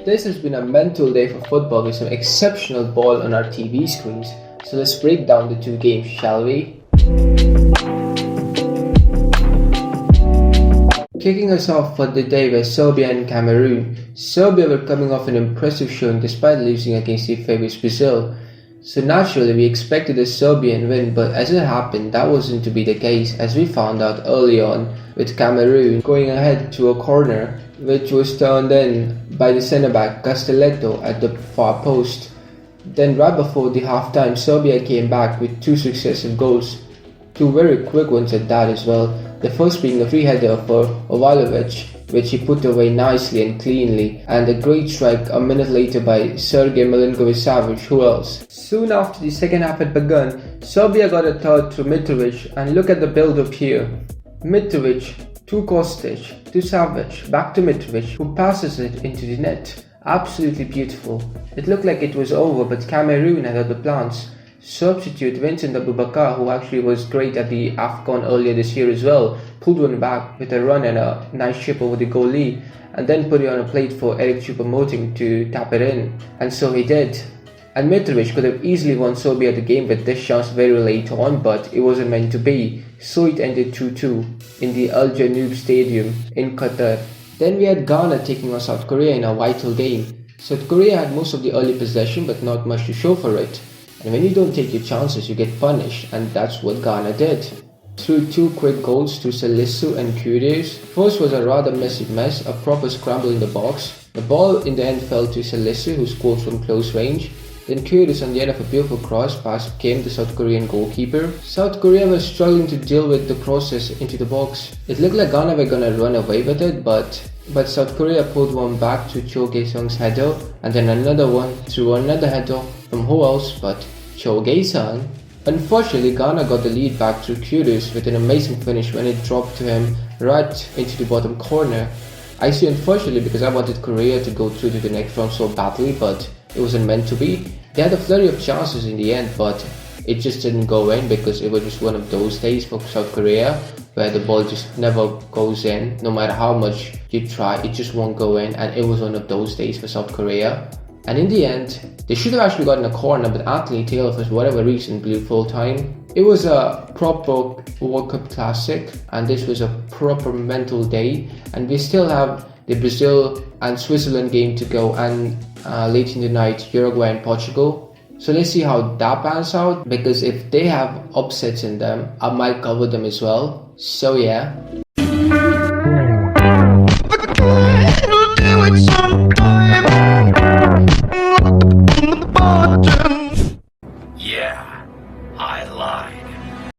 This has been a mental day for football with some exceptional ball on our TV screens. So let's break down the two games, shall we? Kicking us off for the day were Serbia and Cameroon. Serbia were coming off an impressive showing despite losing against the favourites Brazil. So naturally we expected a Serbian win, but as it happened that wasn't to be the case, as we found out early on, with Cameroon going ahead to a corner which was turned in by the centre-back Castelletto at the far post. Then right before the half-time, Serbia came back with two successive goals, two very quick ones at that as well. The first being a free header for Ovalovic, which he put away nicely and cleanly, and a great strike a minute later by Sergej Milinkovic-Savic. Who else? Soon after the second half had begun, Serbia got a third through Mitrovic, and look at the build-up here. Mitrovic to Kostic, to Savic, back to Mitrovic, who passes it into the net. Absolutely beautiful. It looked like it was over, but Cameroon had other plans. Substitute Vincent Aboubakar, who actually was great at the AFCON earlier this year as well, pulled one back with a run and a nice chip over the goalie, and then put it on a plate for Eric Choupo-Moting to tap it in, and so he did. And Mitrovic could have easily won Serbia the game with this chance very late on, but it wasn't meant to be, so it ended 2-2 in the Al Janoub Stadium in Qatar. Then we had Ghana taking on South Korea in a vital game. South Korea had most of the early possession but not much to show for it. And when you don't take your chances, you get punished, and that's what Ghana did. Through two quick goals to Salisu and Kudus. First was a rather messy mess, a proper scramble in the box. The ball in the end fell to Salisu, who scored from close range. Then Kudus, on the end of a beautiful cross pass, came the South Korean goalkeeper. South Korea was struggling to deal with the crosses into the box. It looked like Ghana were gonna run away with it, but South Korea pulled one back to Cho Gae-sung's header, and then another one through another header from who else but Cho Gae-sung. Unfortunately, Ghana got the lead back through Kudus with an amazing finish when it dropped to him right into the bottom corner. I say unfortunately because I wanted Korea to go through to the next round so badly, but it wasn't meant to be. They had a flurry of chances in the end, but it just didn't go in because it was just one of those days for South Korea where the ball just never goes in. No matter how much you try, it just won't go in, and it was one of those days for South Korea. And in the end, they should have actually gotten a corner, but Anthony Taylor, for whatever reason, blew full time. It was a proper World Cup classic, and this was a proper mental day. And we still have the Brazil and Switzerland game to go, and late in the night, Uruguay and Portugal. So let's see how that pans out, because if they have upsets in them, I might cover them as well. So yeah. Yeah, I lied.